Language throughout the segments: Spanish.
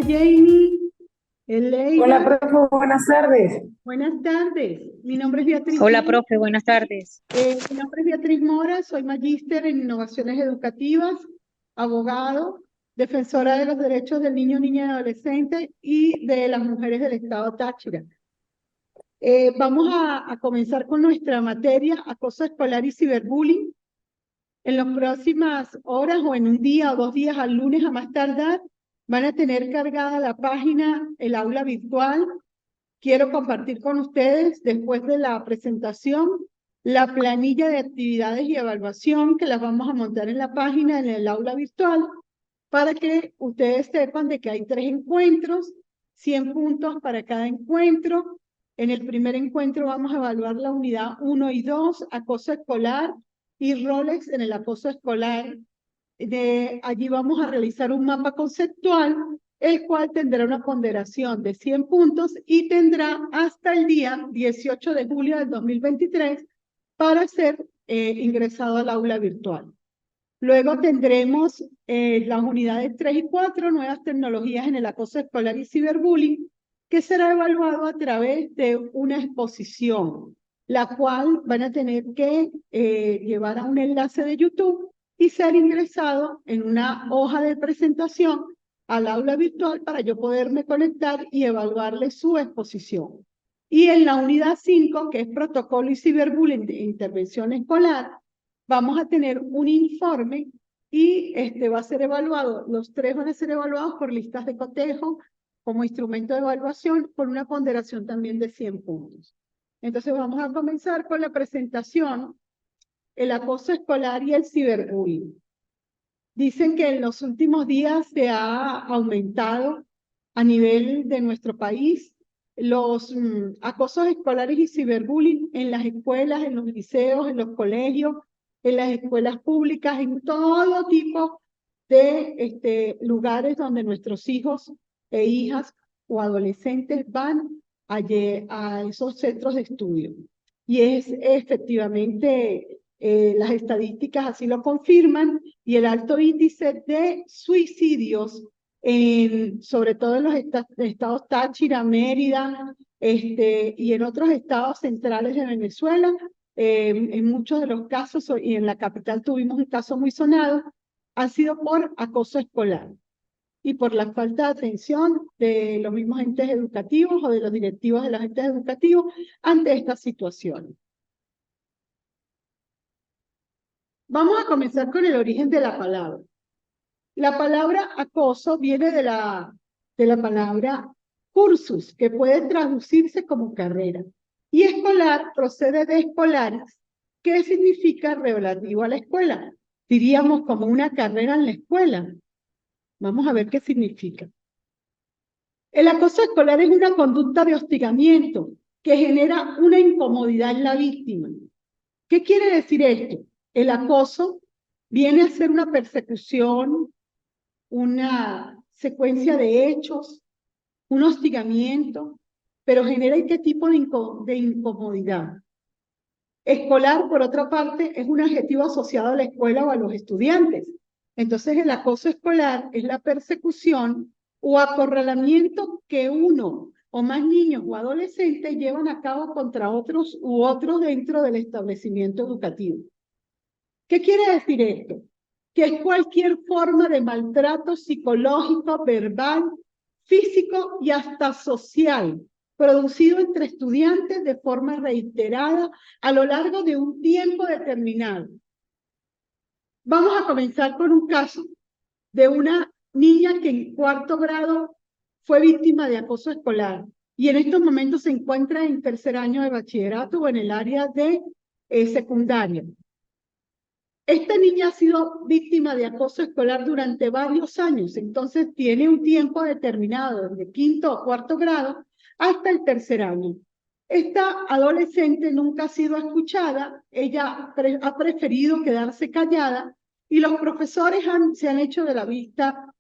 Jamie, Eleida, Hola, profe, buenas tardes. buenas tardes. Mi nombre es Beatriz Hola, Mora. profe, buenas tardes. Mi nombre es Beatriz Mora, soy magíster en innovaciones educativas, abogado, defensora de los derechos del niño, niña y adolescente y de las mujeres del estado Táchira. Vamos a comenzar con nuestra materia, acoso escolar y ciberbullying. En las próximas horas o en un día o 2 días, al lunes a más tardar, van a tener cargada la página, el aula virtual. Quiero compartir con ustedes, después de la presentación, la planilla de actividades y evaluación que las vamos a montar en la página, en el aula virtual, para que ustedes sepan de que hay 3 encuentros, 100 puntos para cada encuentro. En el primer encuentro vamos a evaluar la unidad 1 y 2, acoso escolar y roles en el acoso escolar. Allí vamos a realizar un mapa conceptual, el cual tendrá una ponderación de 100 puntos y tendrá hasta el día 18 de julio del 2023 para ser ingresado al aula virtual. Luego tendremos las unidades 3 y 4, nuevas tecnologías en el acoso escolar y ciberbullying, que será evaluado a través de una exposición, la cual van a tener que llevar a un enlace de YouTube y ser ingresado en una hoja de presentación al aula virtual para yo poderme conectar y evaluarle su exposición. Y en la unidad 5, que es protocolo y ciberbullying de intervención escolar, vamos a tener un informe y va a ser evaluado, los 3 van a ser evaluados por listas de cotejo como instrumento de evaluación con una ponderación también de 100 puntos. Entonces vamos a comenzar con la presentación, el acoso escolar y el ciberbullying. Dicen que en los últimos días se ha aumentado a nivel de nuestro país los acosos escolares y ciberbullying en las escuelas, en los liceos, en los colegios, en las escuelas públicas, en todo tipo de lugares donde nuestros hijos e hijas o adolescentes van a esos centros de estudio. Y es efectivamente, las estadísticas así lo confirman, y el alto índice de suicidios, sobre todo en los estados Táchira, Mérida, y en otros estados centrales de Venezuela, en muchos de los casos, y en la capital tuvimos un caso muy sonado, ha sido por acoso escolar y por la falta de atención de los mismos entes educativos o de los directivos de los entes educativos ante esta situación. Vamos a comenzar con el origen de la palabra. La palabra acoso viene de la palabra cursus, que puede traducirse como carrera. Y escolar procede de escolaris, que significa relativo a la escuela. Diríamos como una carrera en la escuela. Vamos a ver qué significa. El acoso escolar es una conducta de hostigamiento que genera una incomodidad en la víctima. ¿Qué quiere decir esto? El acoso viene a ser una persecución, una secuencia de hechos, un hostigamiento, pero genera ¿qué tipo de incomodidad? Escolar, por otra parte, es un adjetivo asociado a la escuela o a los estudiantes. Entonces, el acoso escolar es la persecución o acorralamiento que uno o más niños o adolescentes llevan a cabo contra otros u otros dentro del establecimiento educativo. ¿Qué quiere decir esto? Que es cualquier forma de maltrato psicológico, verbal, físico y hasta social, producido entre estudiantes de forma reiterada a lo largo de un tiempo determinado. Vamos a comenzar con un caso de una niña que en 4º grado fue víctima de acoso escolar y en estos momentos se encuentra en 3er año de bachillerato o en el área de secundaria. Esta niña ha sido víctima de acoso escolar durante varios años, entonces tiene un tiempo determinado, desde 5º o 4º grado hasta el 3er año. Esta adolescente nunca ha sido escuchada, ella ha preferido quedarse callada y los profesores se han hecho de la vista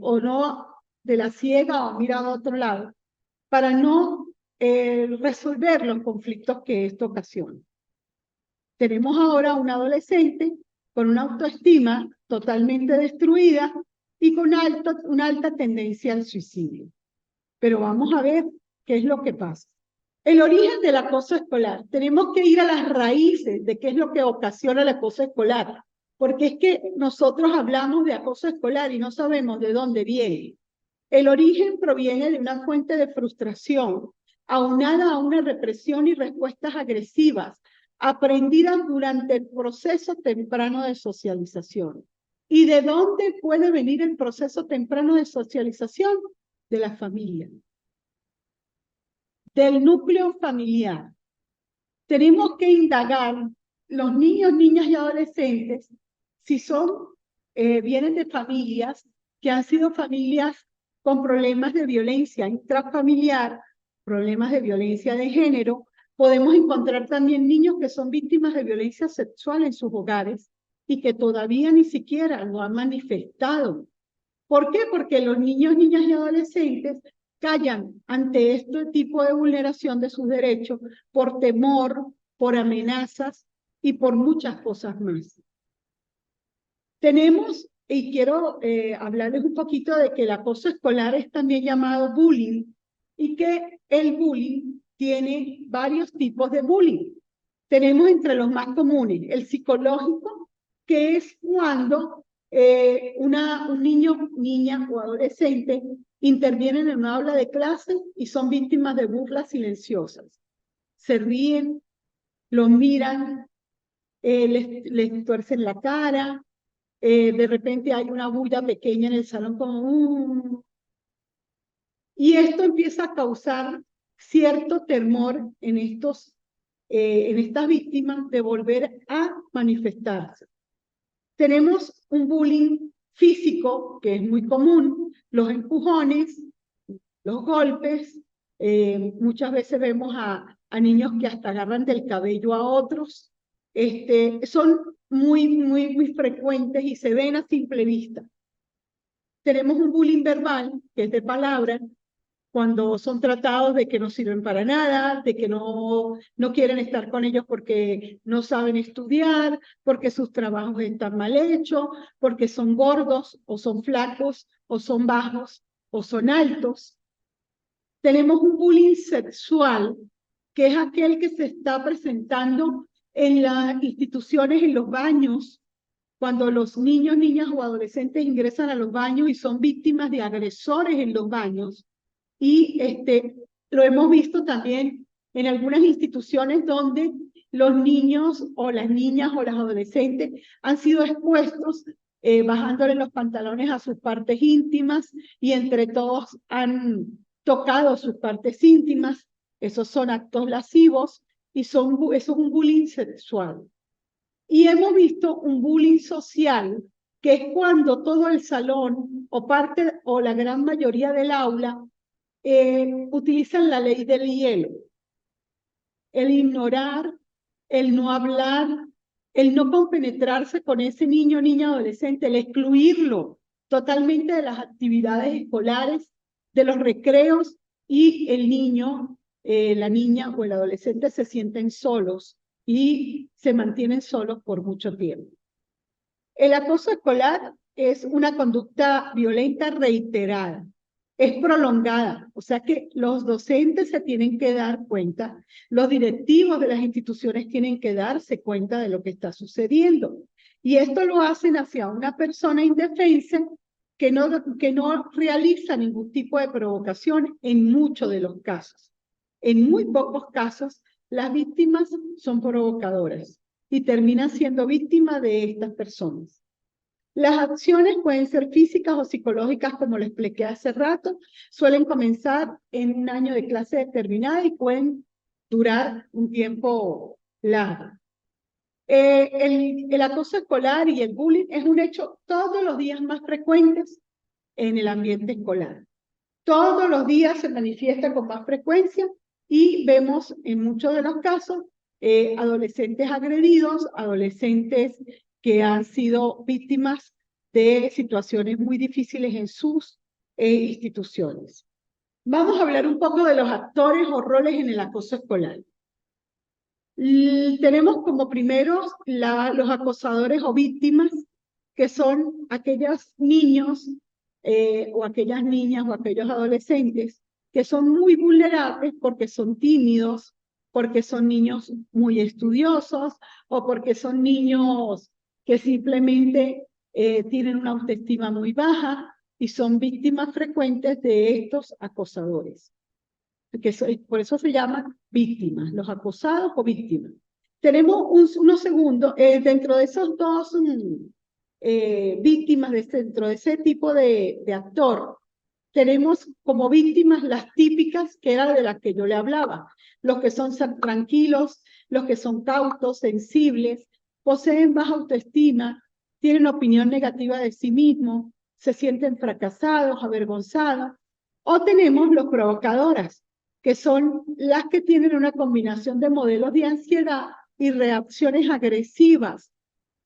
o no, de la ciega, o han mirado a otro lado, para no resolver los conflictos que esto ocasiona. Tenemos ahora una adolescente con una autoestima totalmente destruida, y con una alta tendencia al suicidio. Pero vamos a ver qué es lo que pasa. El origen del acoso escolar. Tenemos que ir a las raíces de qué es lo que ocasiona el acoso escolar, porque es que nosotros hablamos de acoso escolar y no sabemos de dónde viene. El origen proviene de una fuente de frustración, aunada a una represión y respuestas agresivas, aprendidas durante el proceso temprano de socialización. ¿Y de dónde puede venir el proceso temprano de socialización? De la familia, del núcleo familiar. Tenemos que indagar los niños, niñas y adolescentes si vienen de familias que han sido familias con problemas de violencia intrafamiliar, problemas de violencia de género. Podemos encontrar también niños que son víctimas de violencia sexual en sus hogares y que todavía ni siquiera lo han manifestado. ¿Por qué? Porque los niños, niñas y adolescentes callan ante este tipo de vulneración de sus derechos por temor, por amenazas y por muchas cosas más. Tenemos, y quiero hablarles un poquito de que el acoso escolar es también llamado bullying y que el bullying tiene varios tipos de bullying. Tenemos entre los más comunes el psicológico, que es cuando un niño, niña o adolescente intervienen en una aula de clase y son víctimas de burlas silenciosas. Se ríen, los miran, les tuercen la cara, de repente hay una bulla pequeña en el salón como... Y esto empieza a causar cierto temor en estas víctimas de volver a manifestarse. Tenemos un bullying físico, que es muy común, los empujones, los golpes, muchas veces vemos a niños que hasta agarran del cabello a otros, son muy frecuentes y se ven a simple vista. Tenemos un bullying verbal, que es de palabra, cuando son tratados de que no sirven para nada, de que no quieren estar con ellos porque no saben estudiar, porque sus trabajos están mal hechos, porque son gordos o son flacos o son bajos o son altos. Tenemos un bullying sexual, que es aquel que se está presentando en las instituciones, en los baños, cuando los niños, niñas o adolescentes ingresan a los baños y son víctimas de agresores en los baños. Y lo hemos visto también en algunas instituciones donde los niños o las niñas o las adolescentes han sido expuestos bajándole los pantalones a sus partes íntimas y entre todos han tocado sus partes íntimas. Esos son actos lascivos y eso es un bullying sexual. Y hemos visto un bullying social, que es cuando todo el salón o parte o la gran mayoría del aula utilizan la ley del hielo. El ignorar, el no hablar, el no compenetrarse con ese niño, niña, adolescente, el excluirlo totalmente de las actividades escolares, de los recreos, y el niño, la niña o el adolescente se sienten solos y se mantienen solos por mucho tiempo. El acoso escolar es una conducta violenta reiterada, es prolongada, o sea que los docentes se tienen que dar cuenta, los directivos de las instituciones tienen que darse cuenta de lo que está sucediendo. Y esto lo hacen hacia una persona indefensa que no realiza ningún tipo de provocación en muchos de los casos. En muy pocos casos, las víctimas son provocadoras y terminan siendo víctimas de estas personas. Las acciones pueden ser físicas o psicológicas, como lo expliqué hace rato. Suelen comenzar en un año de clase determinada y pueden durar un tiempo largo. El acoso escolar y el bullying es un hecho todos los días más frecuentes en el ambiente escolar. Todos los días se manifiesta con más frecuencia y vemos en muchos de los casos adolescentes agredidos, adolescentes que han sido víctimas de situaciones muy difíciles en sus instituciones. Vamos a hablar un poco de los actores o roles en el acoso escolar. Tenemos como primeros los acosadores o víctimas, que son aquellos niños o aquellas niñas o aquellos adolescentes que son muy vulnerables porque son tímidos, porque son niños muy estudiosos o porque son niños que simplemente tienen una autoestima muy baja y son víctimas frecuentes de estos acosadores. Por eso se llaman víctimas, los acosados o víctimas. Tenemos unos segundos, dentro de esos dos víctimas, dentro de ese tipo de actor, tenemos como víctimas las típicas, que era de las que yo le hablaba, los que son tranquilos, los que son cautos, sensibles, poseen baja autoestima, tienen opinión negativa de sí mismos, se sienten fracasados, avergonzados, o tenemos los provocadoras, que son las que tienen una combinación de modelos de ansiedad y reacciones agresivas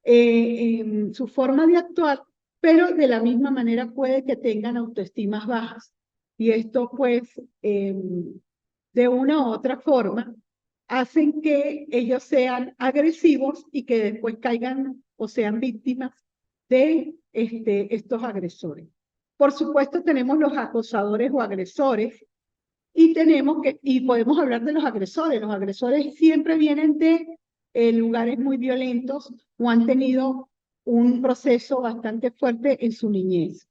en su forma de actuar, pero de la misma manera puede que tengan autoestimas bajas. Y esto, pues, de una u otra forma, hacen que ellos sean agresivos y que después caigan o sean víctimas de estos agresores. Por supuesto, tenemos los acosadores o agresores, y podemos hablar de los agresores. Los agresores siempre vienen de lugares muy violentos o han tenido un proceso bastante fuerte en su niñez.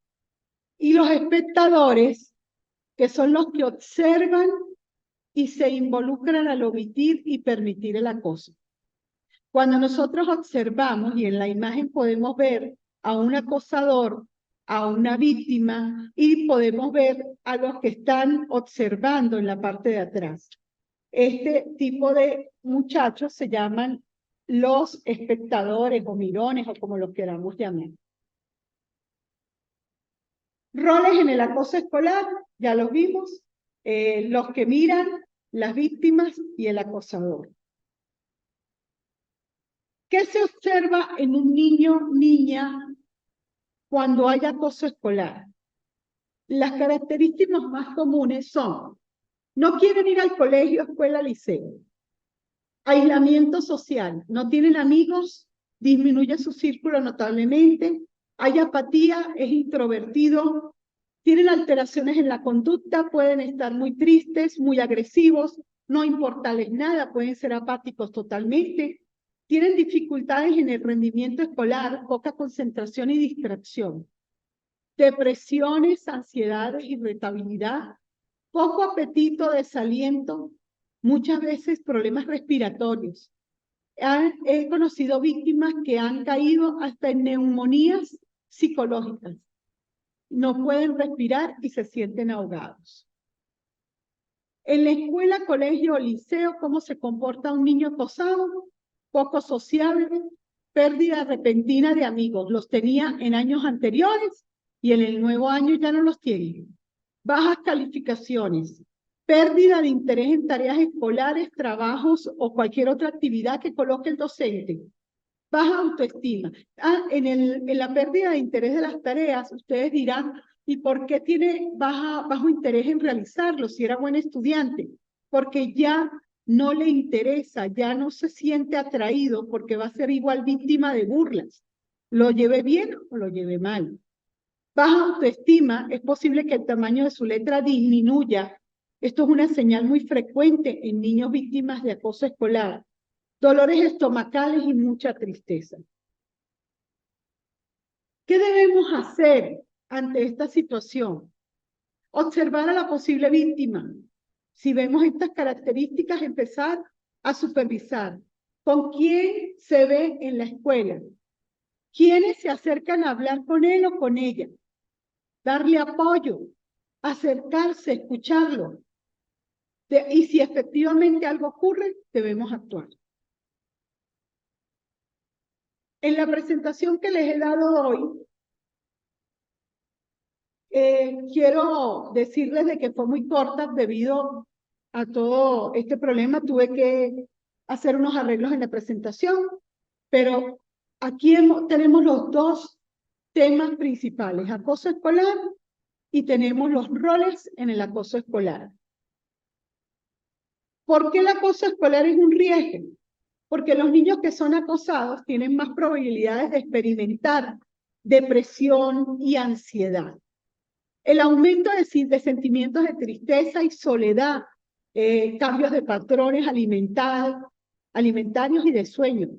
Y los espectadores, que son los que observan y se involucran al omitir y permitir el acoso. Cuando nosotros observamos y en la imagen podemos ver a un acosador, a una víctima, y podemos ver a los que están observando en la parte de atrás. Este tipo de muchachos se llaman los espectadores o mirones o como los queramos llamar. Roles en el acoso escolar, ya los vimos, los que miran, las víctimas y el acosador. ¿Qué se observa en un niño, niña, cuando hay acoso escolar? Las características más comunes son: no quieren ir al colegio, escuela, liceo. Aislamiento social, no tienen amigos, disminuye su círculo notablemente. Hay apatía, es introvertido, tienen alteraciones en la conducta, pueden estar muy tristes, muy agresivos, no importarles nada, pueden ser apáticos totalmente. Tienen dificultades en el rendimiento escolar, poca concentración y distracción. Depresiones, ansiedades, irritabilidad, poco apetito, desaliento, muchas veces problemas respiratorios. He conocido víctimas que han caído hasta en neumonías psicológicas. No pueden respirar y se sienten ahogados. En la escuela, colegio o liceo, ¿cómo se comporta un niño acosado? Poco sociable, pérdida repentina de amigos. Los tenía en años anteriores y en el nuevo año ya no los tiene. Bajas calificaciones, pérdida de interés en tareas escolares, trabajos o cualquier otra actividad que coloque el docente. Baja autoestima. En la pérdida de interés de las tareas, ustedes dirán, ¿y por qué tiene bajo interés en realizarlo si era buen estudiante? Porque ya no le interesa, ya no se siente atraído porque va a ser igual víctima de burlas. Lo lleve bien o lo lleve mal. Baja autoestima, es posible que el tamaño de su letra disminuya. Esto es una señal muy frecuente en niños víctimas de acoso escolar. Dolores estomacales y mucha tristeza. ¿Qué debemos hacer ante esta situación? Observar a la posible víctima. Si vemos estas características, empezar a supervisar. ¿Con quién se ve en la escuela? ¿Quiénes se acercan a hablar con él o con ella? Darle apoyo, acercarse, escucharlo. Y si efectivamente algo ocurre, debemos actuar. En la presentación que les he dado hoy, quiero decirles de que fue muy corta debido a todo este problema. Tuve que hacer unos arreglos en la presentación, pero aquí tenemos los dos temas principales: acoso escolar, y tenemos los roles en el acoso escolar. ¿Por qué el acoso escolar es un riesgo? Porque los niños que son acosados tienen más probabilidades de experimentar depresión y ansiedad. El aumento de sentimientos de tristeza y soledad, cambios de patrones alimentarios y de sueño.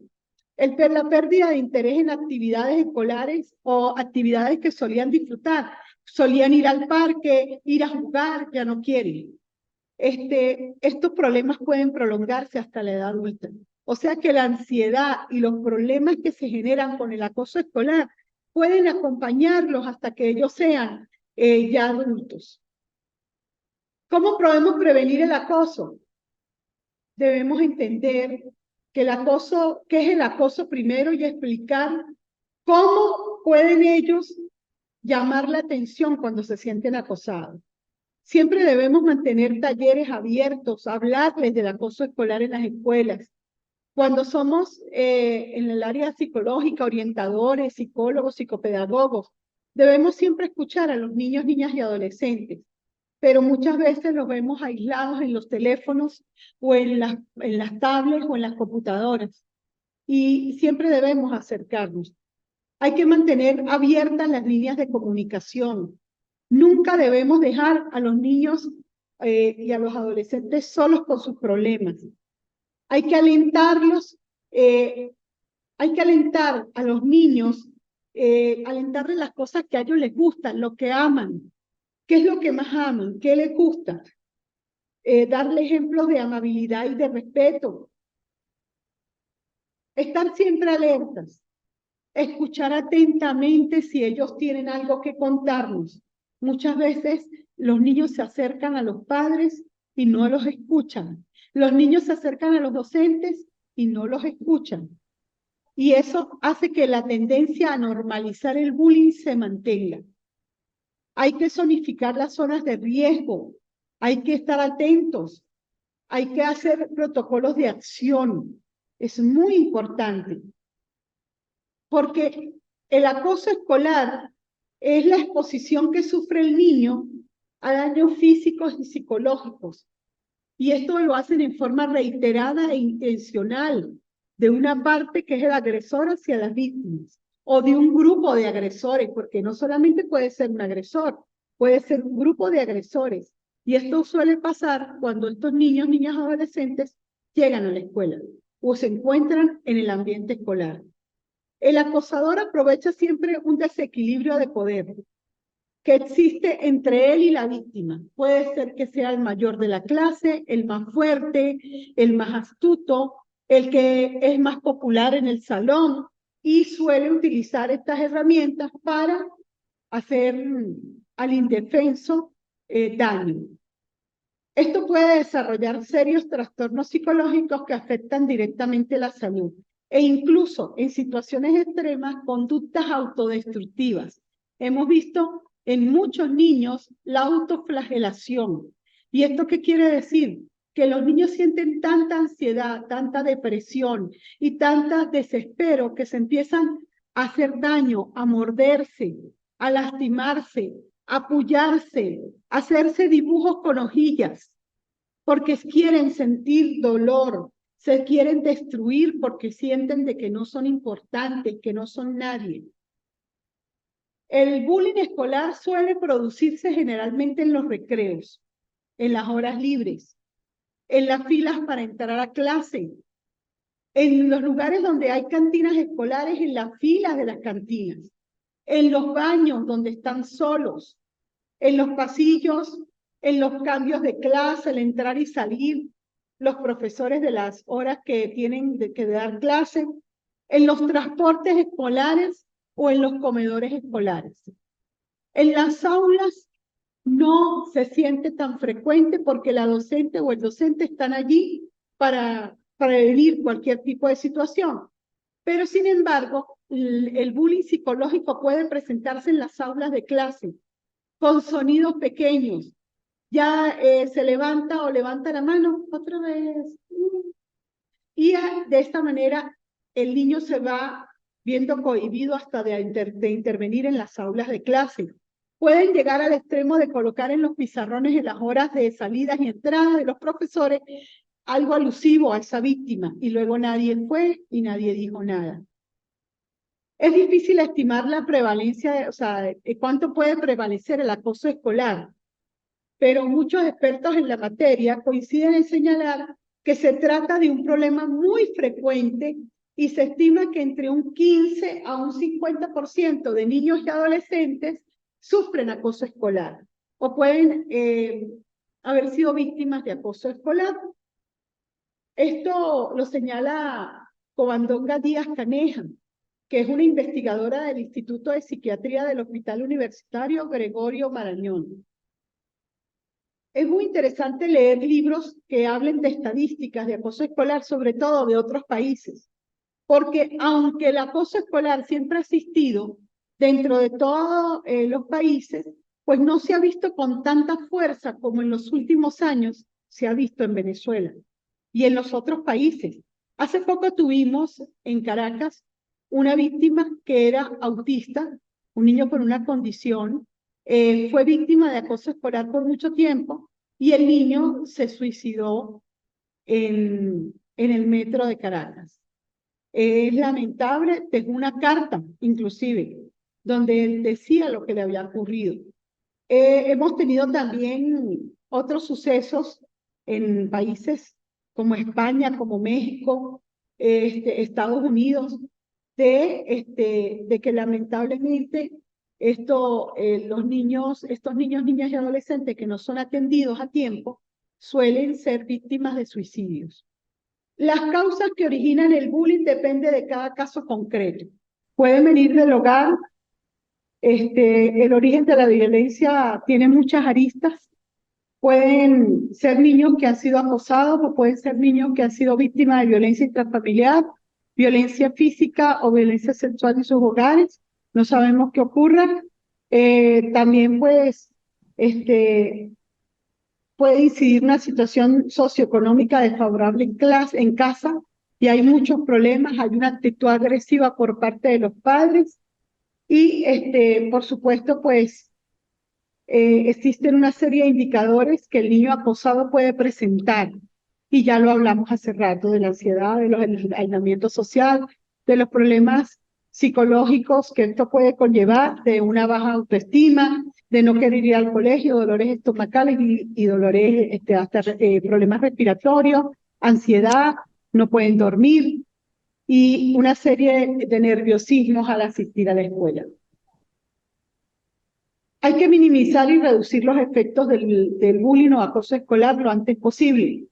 La pérdida de interés en actividades escolares o actividades que solían disfrutar. Solían ir al parque, ir a jugar, ya no quieren. Estos problemas pueden prolongarse hasta la edad adulta. O sea que la ansiedad y los problemas que se generan con el acoso escolar pueden acompañarlos hasta que ellos sean ya adultos. ¿Cómo podemos prevenir el acoso? Debemos entender que qué es el acoso primero y explicar cómo pueden ellos llamar la atención cuando se sienten acosados. Siempre debemos mantener talleres abiertos, hablarles del acoso escolar en las escuelas. Cuando somos en el área psicológica, orientadores, psicólogos, psicopedagogos, debemos siempre escuchar a los niños, niñas y adolescentes, pero muchas veces los vemos aislados en los teléfonos o en las tablets o en las computadoras, y siempre debemos acercarnos. Hay que mantener abiertas las líneas de comunicación. Nunca debemos dejar a los niños y a los adolescentes solos con sus problemas. Hay que alentarlos, hay que alentar a los niños, alentarles las cosas que a ellos les gustan, lo que aman. ¿Qué es lo que más aman? ¿Qué les gusta? Darle ejemplos de amabilidad y de respeto. Estar siempre alertas. Escuchar atentamente si ellos tienen algo que contarnos. Muchas veces los niños se acercan a los padres y no los escuchan. Los niños se acercan a los docentes y no los escuchan. Y eso hace que la tendencia a normalizar el bullying se mantenga. Hay que zonificar las zonas de riesgo. Hay que estar atentos. Hay que hacer protocolos de acción. Es muy importante. Porque el acoso escolar es la exposición que sufre el niño a daños físicos y psicológicos. Y esto lo hacen en forma reiterada e intencional, de una parte que es el agresor hacia las víctimas, o de un grupo de agresores, porque no solamente puede ser un agresor, puede ser un grupo de agresores. Y esto suele pasar cuando estos niños, niñas, adolescentes llegan a la escuela o se encuentran en el ambiente escolar. El acosador aprovecha siempre un desequilibrio de poder que existe entre él y la víctima. Puede ser que sea el mayor de la clase, el más fuerte, el más astuto, el que es más popular en el salón, y suele utilizar estas herramientas para hacer al indefenso daño. Esto puede desarrollar serios trastornos psicológicos que afectan directamente la salud e incluso en situaciones extremas conductas autodestructivas. Hemos visto en muchos niños la autoflagelación. ¿Y esto qué quiere decir? Que los niños sienten tanta ansiedad, tanta depresión y tanta desespero que se empiezan a hacer daño, a morderse, a lastimarse, a apoyarse, a hacerse dibujos con hojillas, porque quieren sentir dolor, se quieren destruir porque sienten de que no son importantes, que no son nadie. El bullying escolar suele producirse generalmente en los recreos, en las horas libres, en las filas para entrar a clase, en los lugares donde hay cantinas escolares, en las filas de las cantinas, en los baños donde están solos, en los pasillos, en los cambios de clase, el entrar y salir, los profesores de las horas que tienen que dar clase, en los transportes escolares o en los comedores escolares. En las aulas no se siente tan frecuente porque la docente o el docente están allí para prevenir cualquier tipo de situación. Pero sin embargo, el bullying psicológico puede presentarse en las aulas de clase con sonidos pequeños. Ya se levanta o levanta la mano otra vez. Y de esta manera el niño se va viendo cohibido hasta de intervenir en las aulas de clase. Pueden llegar al extremo de colocar en los pizarrones en las horas de salidas y entradas de los profesores algo alusivo a esa víctima, y luego nadie fue y nadie dijo nada. Es difícil estimar la prevalencia, o sea, cuánto puede prevalecer el acoso escolar, pero muchos expertos en la materia coinciden en señalar que se trata de un problema muy frecuente y se estima que entre un 15 a un 50% de niños y adolescentes sufren acoso escolar o pueden haber sido víctimas de acoso escolar. Esto lo señala Covandonga Díaz Caneja, que es una investigadora del Instituto de Psiquiatría del Hospital Universitario Gregorio Marañón. Es muy interesante leer libros que hablen de estadísticas de acoso escolar, sobre todo de otros países, porque aunque el acoso escolar siempre ha existido dentro de todos los países, pues no se ha visto con tanta fuerza como en los últimos años se ha visto en Venezuela y en los otros países. Hace poco tuvimos en Caracas una víctima que era autista, un niño con una condición, fue víctima de acoso escolar por mucho tiempo y el niño se suicidó en el metro de Caracas. Es lamentable, dejó una carta, inclusive, donde él decía lo que le había ocurrido. Hemos tenido también otros sucesos en países como España, como México, Estados Unidos, de que lamentablemente estos niños, niñas y adolescentes que no son atendidos a tiempo, suelen ser víctimas de suicidios. Las causas que originan el bullying depende de cada caso concreto. Pueden venir del hogar. El origen de la violencia tiene muchas aristas. Pueden ser niños que han sido acosados o pueden ser niños que han sido víctimas de violencia intrafamiliar, violencia física o violencia sexual en sus hogares. No sabemos qué ocurra. También pues puede incidir una situación socioeconómica desfavorable en casa y hay muchos problemas, hay una actitud agresiva por parte de los padres y por supuesto pues existen una serie de indicadores que el niño acosado puede presentar y ya lo hablamos hace rato de la ansiedad, del aislamiento social, de los problemas psicológicos que esto puede conllevar, de una baja autoestima, de no querer ir al colegio, dolores estomacales y dolores, hasta problemas respiratorios, ansiedad, no pueden dormir y una serie de nerviosismos al asistir a la escuela. Hay que minimizar y reducir los efectos del bullying o acoso escolar lo antes posible,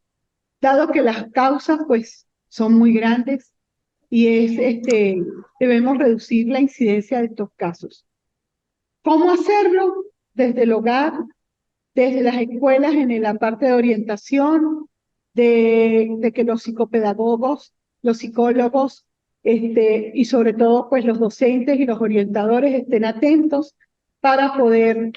dado que las causas pues son muy grandes y debemos reducir la incidencia de estos casos. ¿Cómo hacerlo? Desde el hogar, desde las escuelas en la parte de orientación, de que los psicopedagogos, los psicólogos y sobre todo pues los docentes y los orientadores estén atentos para poder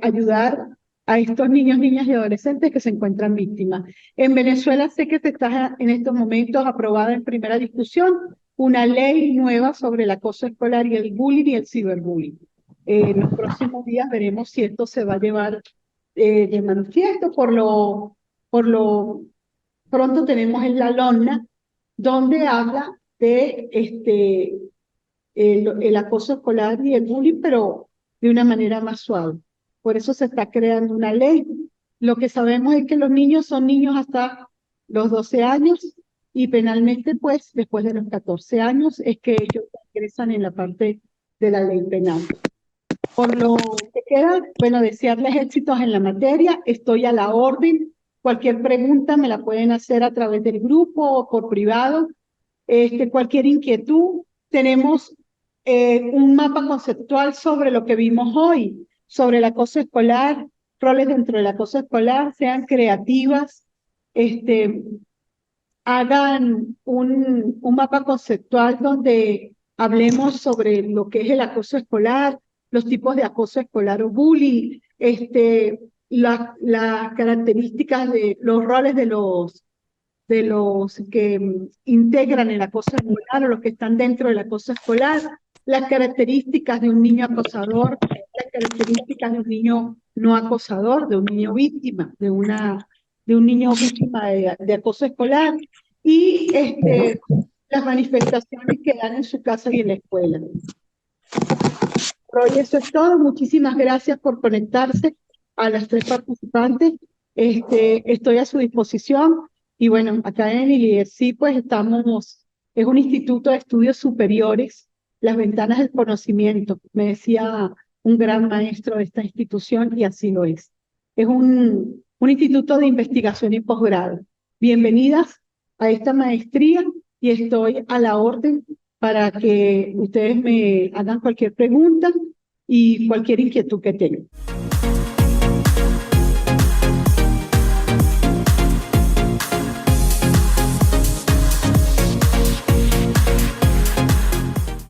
ayudar a estos niños, niñas y adolescentes que se encuentran víctimas. En Venezuela sé que se está en estos momentos aprobada en primera discusión una ley nueva sobre el acoso escolar y el bullying y el ciberbullying. En los próximos días veremos si esto se va a llevar de manifiesto. Por lo pronto tenemos en la LONNA, donde habla de el acoso escolar y el bullying, pero de una manera más suave. Por eso se está creando una ley. Lo que sabemos es que los niños son niños hasta los 12 años y penalmente, pues, después de los 14 años es que ellos ingresan en la parte de la ley penal. Por lo que queda, bueno, desearles éxitos en la materia. Estoy a la orden. Cualquier pregunta me la pueden hacer a través del grupo o por privado. Cualquier inquietud. Tenemos un mapa conceptual sobre lo que vimos hoy, sobre el acoso escolar, roles dentro del acoso escolar, sean creativas, hagan un mapa conceptual donde hablemos sobre lo que es el acoso escolar, los tipos de acoso escolar o bullying, las características de los roles de los que integran el acoso escolar o los que están dentro del acoso escolar, las características de un niño acosador, las características de un niño no acosador, de un niño víctima, de un niño víctima de acoso escolar y las manifestaciones que dan en su casa y en la escuela. Por hoy eso es todo. Muchísimas gracias por conectarse a las tres participantes. Estoy a su disposición. Y bueno, acá en el IESI pues es un instituto de estudios superiores, las ventanas del conocimiento, me decía un gran maestro de esta institución y así lo es. Es un instituto de investigación y posgrado. Bienvenidas a esta maestría y estoy a la orden para que ustedes me hagan cualquier pregunta y cualquier inquietud que tengan.